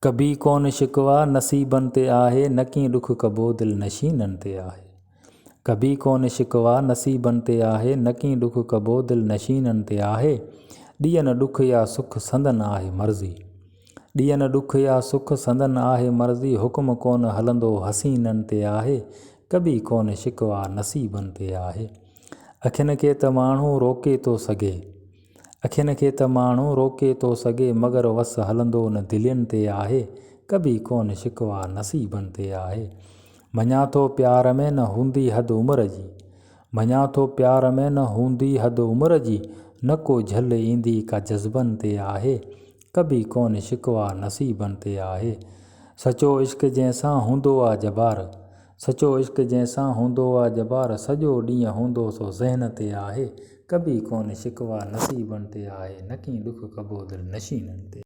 कभी कोन शिकवा नसीबन ते आहे, नकी दुख कबो दिल नशीनन ते आहे। कभी कोन शिकवा नसीबन ते आहे, नकी दुख कबो दिल नशीनन ते आहे। ॾियन दुख या सुख संदन आहे मर्ज़ी, ॾियन दुख या सुख संदन आहे मर्ज़ी। हुक्म कोन हलंदो हसीनन ते आहे, कभी कोन शिकवा नसीबन ते आहे। अखियुनि खे त माण्हू रोके थो सघे, अखियुनि खे त माण्हू रोके थो सघे, मगर वस हलंदो न दिलियुनि ते आहे, कभी कोन शिकवा नसीबन ते आहे। मञा थो प्यार में न हूंदी हद उमिरि जी, मञा थो प्यार में न हूंदी हद उमिरि जी, न को झल ईंदी का जज़्बन ते आहे, कभी कोन शिकवा नसीबन ते आहे। सचो इश्क जंहिंसां हूंदो आहे जबार, सचो इश्क जंहिंसां हूंदो आहे जबार, सॼो ॾींहुं हूंदो सो ज़हन ते आहे, कभी कोन शिकवा नसीबन ते आहे। नकी दुख कबो दिल नशीनन ते।